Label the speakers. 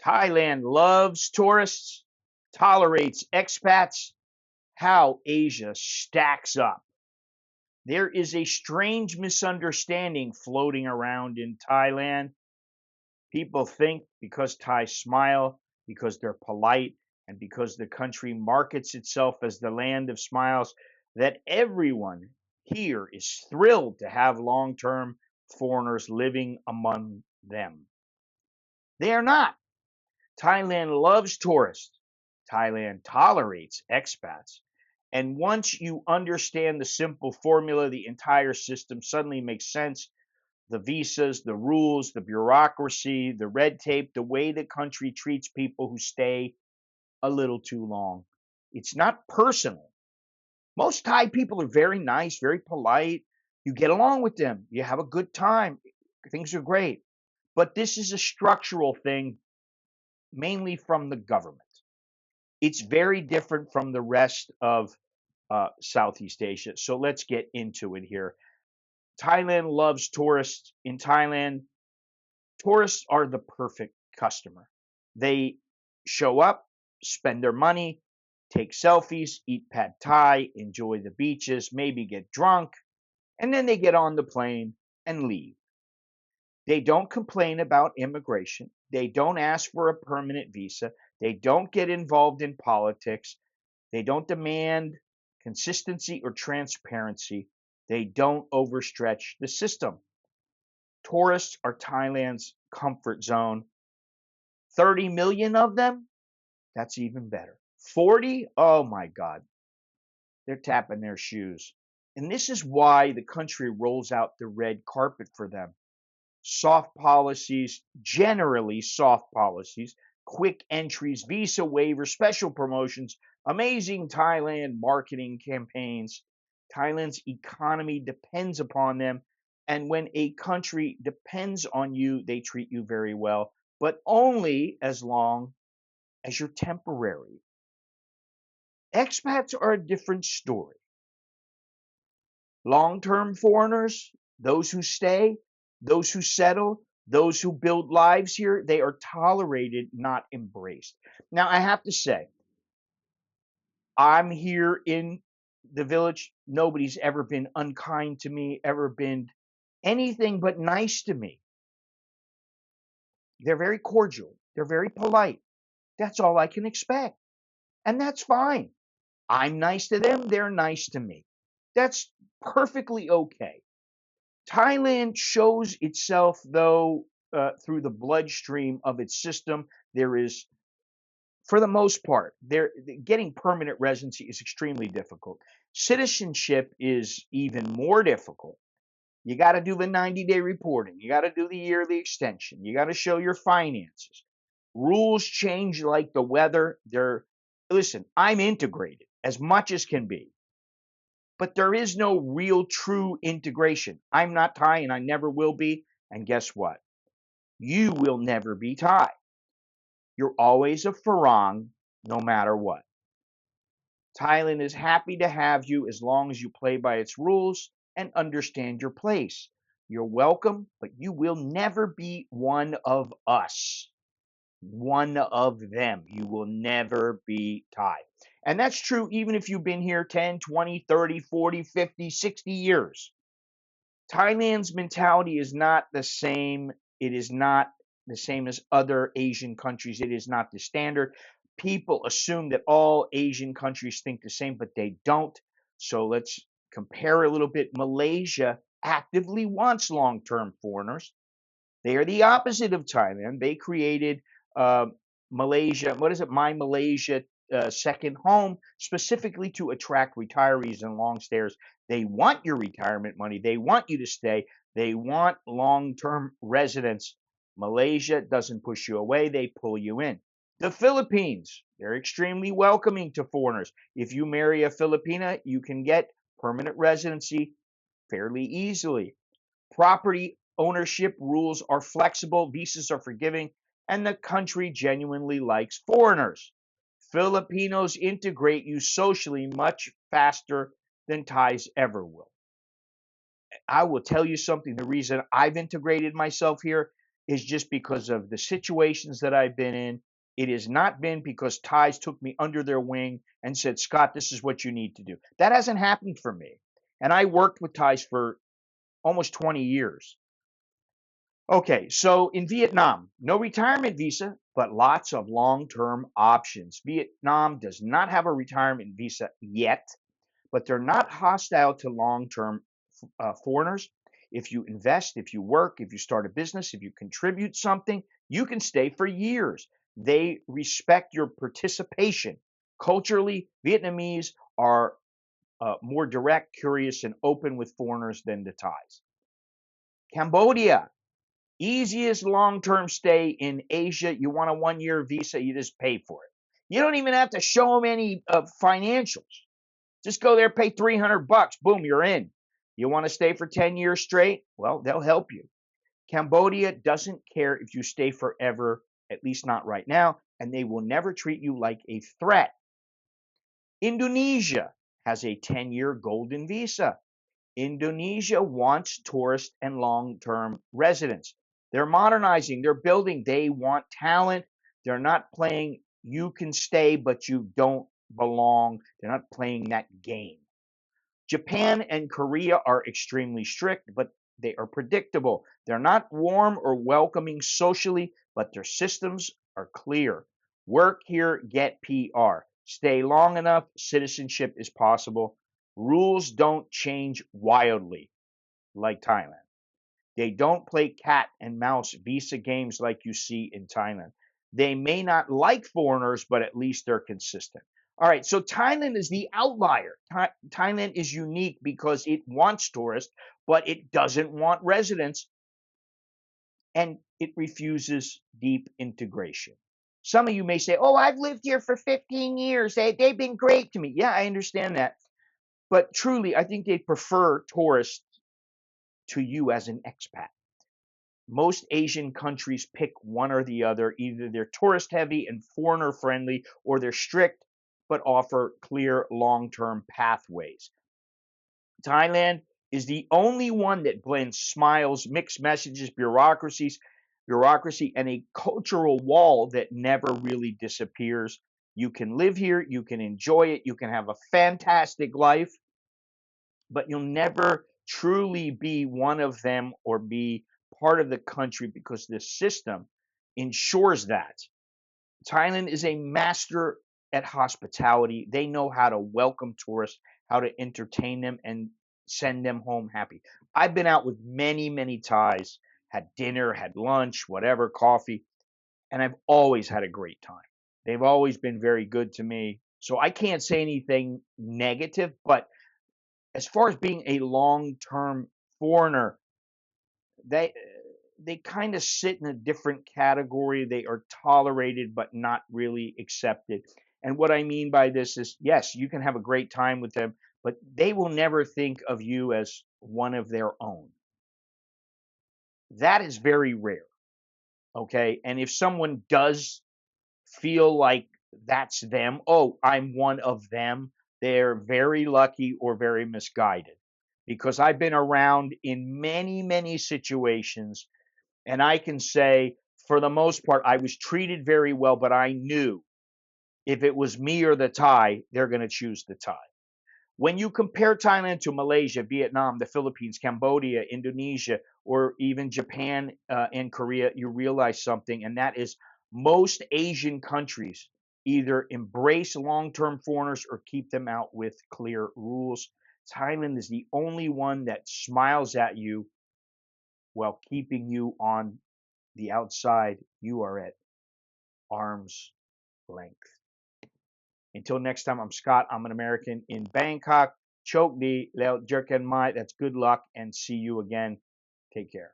Speaker 1: Thailand loves tourists, tolerates expats. How Asia stacks up. There is a strange misunderstanding floating around in Thailand. People think because Thais smile, because they're polite, and because the country markets itself as the land of smiles, that everyone here is thrilled to have long term foreigners living among them. They are not. Thailand loves tourists. Thailand tolerates expats. And once you understand the simple formula, the entire system suddenly makes sense. The visas, the rules, the bureaucracy, the red tape, the way the country treats people who stay a little too long. It's not personal. Most Thai people are very nice, very polite. You get along with them, you have a good time, things are great. But this is a structural thing, mainly from the government. It's very different from the rest of Southeast Asia. So let's get into it here. Thailand loves tourists. In Thailand, tourists are the perfect customer. They show up, spend their money, take selfies, eat pad thai, enjoy the beaches, maybe get drunk, and then they get on the plane and leave. They don't complain about immigration. They don't ask for a permanent visa. They don't get involved in politics. They don't demand consistency or transparency. They don't overstretch the system. Tourists are Thailand's comfort zone. 30 million of them? That's even better. 40? Oh my God. They're tapping their shoes. And this is why the country rolls out the red carpet for them. Soft policies, generally soft policies, quick entries, visa waivers, special promotions, amazing Thailand marketing campaigns. Thailand's economy depends upon them. And when a country depends on you, they treat you very well, but only as long as you're temporary. Expats are a different story. Long term foreigners, those who stay, those who settle, those who build lives here, they are tolerated, not embraced. Now, I have to say, I'm here in the village. Nobody's ever been unkind to me, ever been anything but nice to me. They're very cordial, they're very polite. That's all I can expect. And that's fine. I'm nice to them, they're nice to me. That's perfectly okay. Thailand shows itself, though, through the bloodstream of its system. There is, for the most part, getting permanent residency is extremely difficult. Citizenship is even more difficult. You got to do the 90-day reporting. You got to do the yearly extension. You got to show your finances. Rules change like the weather. Listen, I'm integrated as much as can be. But there is no real true integration. I'm not Thai and I never will be. And guess what? You will never be Thai. You're always a Farang no matter what. Thailand is happy to have you as long as you play by its rules and understand your place. You're welcome, but you will never be one of us. One of them. You will never be Thai. And that's true even if you've been here 10, 20, 30, 40, 50, 60 years. Thailand's mentality is not the same. It is not the same as other Asian countries. It is not the standard. People assume that all Asian countries think the same, but they don't. So let's compare a little bit. Malaysia actively wants long-term foreigners. They are the opposite of Thailand. They created Malaysia, what is it, My Malaysia Second Home, specifically to attract retirees and long stayers. They want your retirement money. They want you to stay. They want long-term residents. Malaysia doesn't push you away. They pull you in. The Philippines, they're extremely welcoming to foreigners. If you marry a Filipina, you can get permanent residency fairly easily. Property ownership rules are flexible, visas are forgiving, and the country genuinely likes foreigners. Filipinos integrate you socially much faster than Thais ever will. I will tell you something. The reason I've integrated myself here, is just because of the situations that I've been in. It has not been because Thais took me under their wing and said, Scott, this is what you need to do. That hasn't happened for me. And I worked with Thais for almost 20 years. Okay, so in Vietnam, no retirement visa, but lots of long term options. Vietnam does not have a retirement visa yet, but they're not hostile to long term foreigners. If you invest, if you work, if you start a business, if you contribute something, you can stay for years. They respect your participation. Culturally, Vietnamese are more direct, curious, and open with foreigners than the Thais. Cambodia, easiest long term stay in Asia. You want a 1 year visa, you just pay for it. You don't even have to show them any financials. Just go there, pay $300, boom, you're in. You want to stay for 10 years straight? Well, they'll help you. Cambodia doesn't care if you stay forever, at least not right now, and they will never treat you like a threat. Indonesia has a 10-year golden visa. Indonesia wants tourists and long-term residents. They're modernizing, they're building, they want talent. They're not playing you can stay, but you don't belong. They're not playing that game. Japan and Korea are extremely strict, but they are predictable. They're not warm or welcoming socially, but their systems are clear. Work here, get PR. Stay long enough, citizenship is possible. Rules don't change wildly like Thailand. They don't play cat and mouse visa games like you see in Thailand. They may not like foreigners, but at least they're consistent. All right, so Thailand is the outlier. Thailand is unique because it wants tourists, but it doesn't want residents, and it refuses deep integration. Some of you may say, oh, I've lived here for 15 years. They've been great to me. Yeah, I understand that. But truly, I think they prefer tourists to you as an expat. Most Asian countries pick one or the other. Either they're tourist heavy and foreigner friendly, or they're strict but offer clear long term pathways. Thailand is the only one that blends smiles, mixed messages, bureaucracy, and a cultural wall that never really disappears. You can live here, you can enjoy it, you can have a fantastic life, but you'll never truly be one of them or be part of the country because the system ensures that. Thailand is a master at hospitality. They know how to welcome tourists, how to entertain them, and send them home happy. I've been out with many, many Thais, had dinner, had lunch, whatever, coffee, and I've always had a great time. They've always been very good to me. So I can't say anything negative, but as far as being a long-term foreigner, they they kind of sit in a different category. They are tolerated but not really accepted. And what I mean by this is, yes, you can have a great time with them, but they will never think of you as one of their own. That is very rare. Okay. And if someone does feel like that's them, oh, I'm one of them, they're very lucky or very misguided. Because I've been around in many, many situations, and I can say, for the most part, I was treated very well, but I knew if it was me or the Thai, they're going to choose the Thai. When you compare Thailand to Malaysia, Vietnam, the Philippines, Cambodia, Indonesia, or even Japan and Korea, you realize something, and that is most Asian countries either embrace long term foreigners or keep them out with clear rules. Thailand is the only one that smiles at you while keeping you on the outside. You are at arm's length. Until next time, I'm Scott. I'm an American in Bangkok. Chok di leo jerken mai. That's good luck, and see you again. Take care.